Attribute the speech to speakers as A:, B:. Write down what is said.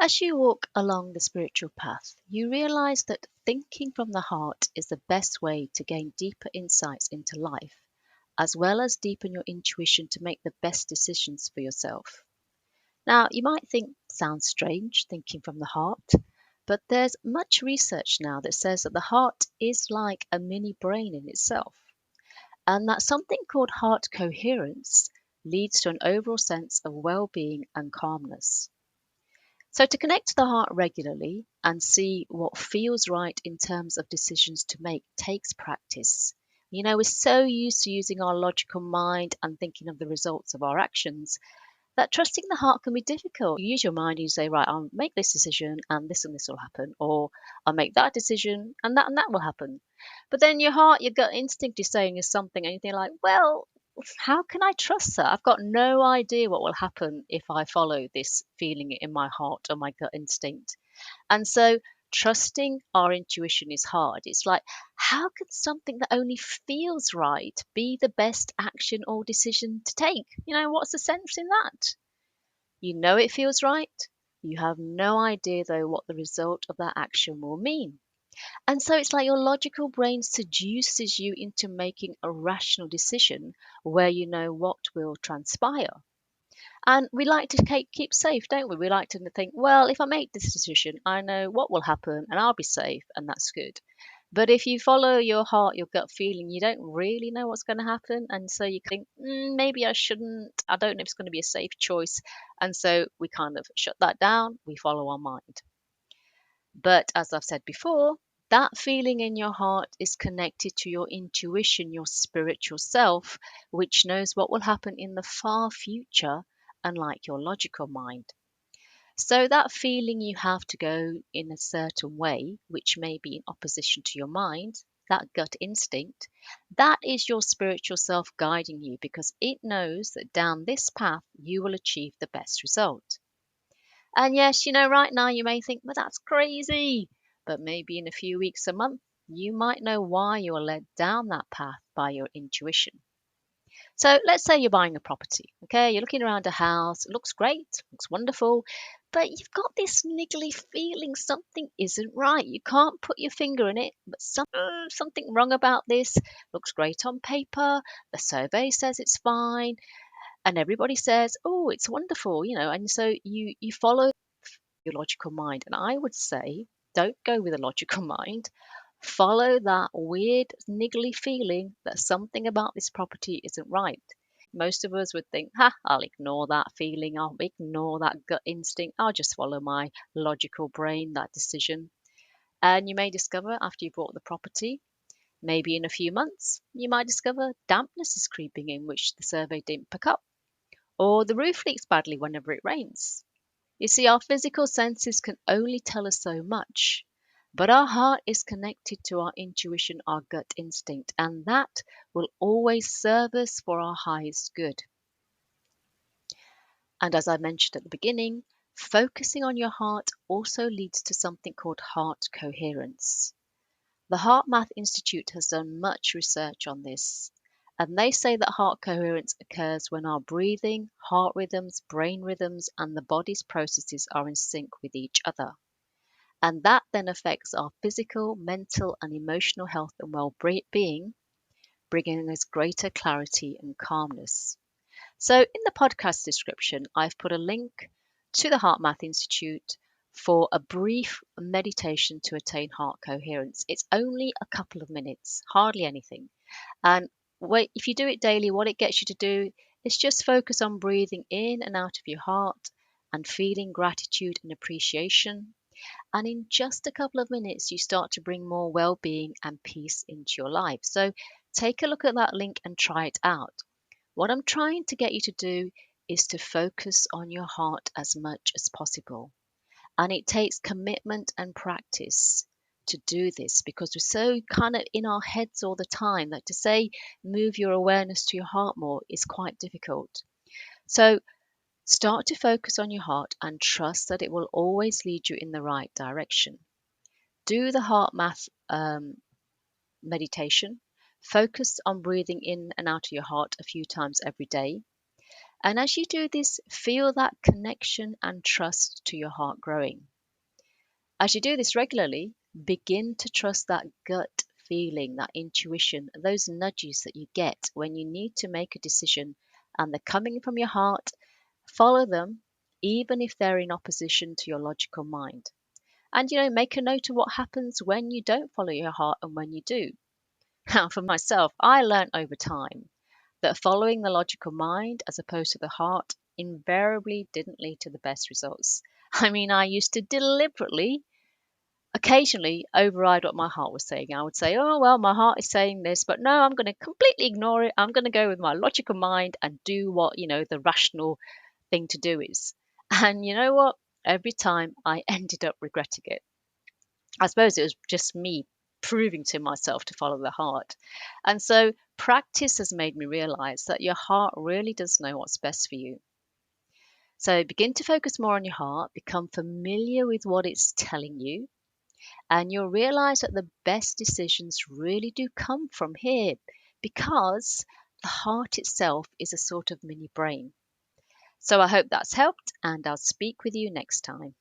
A: As you walk along the spiritual path, you realize that thinking from the heart is the best way to gain deeper insights into life, as well as deepen your intuition to make the best decisions for yourself. Now, you might think, sounds strange, thinking from the heart, but there's much research now that says that the heart is like a mini brain in itself, and that something called heart coherence leads to an overall sense of well being and calmness. So, to connect to the heart regularly and see what feels right in terms of decisions to make takes practice. We're so used to using our logical mind and thinking of the results of our actions that trusting the heart can be difficult. You use your mind and you say, right, I'll make this decision and this will happen, or I'll make that decision and that will happen. But then your heart, your gut instinct is saying is something, and you think like, well, how can I trust that? I've got no idea what will happen if I follow this feeling in my heart or my gut instinct. And so trusting our intuition is hard. It's like, how can something that only feels right be the best action or decision to take? What's the sense in that? You know it feels right. You have no idea, though, what the result of that action will mean. And so it's like your logical brain seduces you into making a rational decision where you know what will transpire. And we like to keep safe, don't we? We like to think, well, if I make this decision, I know what will happen and I'll be safe, and that's good. But if you follow your heart, your gut feeling, you don't really know what's going to happen. And so you think, maybe I shouldn't. I don't know if it's going to be a safe choice. And so we kind of shut that down. We follow our mind. But as I've said before, that feeling in your heart is connected to your intuition, your spiritual self, which knows what will happen in the far future, unlike your logical mind. So, that feeling you have to go in a certain way, which may be in opposition to your mind, that gut instinct, that is your spiritual self guiding you because it knows that down this path you will achieve the best result. And yes, right now you may think, well, that's crazy. But maybe in a few weeks, a month, you might know why you are led down that path by your intuition. So let's say you're buying a property, okay? You're looking around a house, it looks great, looks wonderful, but you've got this niggly feeling something isn't right. You can't put your finger in it, but something wrong about this. Looks great on paper, the survey says it's fine, and everybody says, oh, it's wonderful, and so you follow your logical mind. And I would say, don't go with a logical mind. Follow that weird, niggly feeling that something about this property isn't right. Most of us would think, I'll ignore that feeling, I'll ignore that gut instinct, I'll just follow my logical brain, that decision. And you may discover after you bought the property, maybe in a few months, you might discover dampness is creeping in, which the survey didn't pick up, or the roof leaks badly whenever it rains. You see, our physical senses can only tell us so much, but our heart is connected to our intuition, our gut instinct, and that will always serve us for our highest good. And as I mentioned at the beginning, focusing on your heart also leads to something called heart coherence. The HeartMath Institute has done much research on this, and they say that heart coherence occurs when our breathing, heart rhythms, brain rhythms, and the body's processes are in sync with each other. And that then affects our physical, mental, and emotional health and well-being, bringing us greater clarity and calmness. So, in the podcast description, I've put a link to the HeartMath Institute for a brief meditation to attain heart coherence. It's only a couple of minutes, hardly anything. And if you do it daily, what it gets you to do is just focus on breathing in and out of your heart and feeling gratitude and appreciation. And in just a couple of minutes, you start to bring more well being and peace into your life. So take a look at that link and try it out. What I'm trying to get you to do is to focus on your heart as much as possible. And it takes commitment and practice to do this because we're so kind of in our heads all the time that to say move your awareness to your heart more is quite difficult. So start to focus on your heart and trust that it will always lead you in the right direction. Do the heart math meditation. Focus on breathing in and out of your heart a few times every day. And as you do this, feel that connection and trust to your heart growing. As you do this regularly, begin to trust that gut feeling, that intuition, those nudges that you get when you need to make a decision and they're coming from your heart. Follow them, even if they're in opposition to your logical mind. And make a note of what happens when you don't follow your heart and when you do. Now, for myself, I learned over time that following the logical mind as opposed to the heart invariably didn't lead to the best results. I mean, I used to deliberately, occasionally override what my heart was saying. I would say, oh, well, my heart is saying this, but no, I'm going to completely ignore it. I'm going to go with my logical mind and do what, the rational thing to do is. And you know what? Every time I ended up regretting it. I suppose it was just me proving to myself to follow the heart. And so practice has made me realize that your heart really does know what's best for you. So begin to focus more on your heart, become familiar with what it's telling you, and you'll realize that the best decisions really do come from here because the heart itself is a sort of mini brain. So I hope that's helped, and I'll speak with you next time.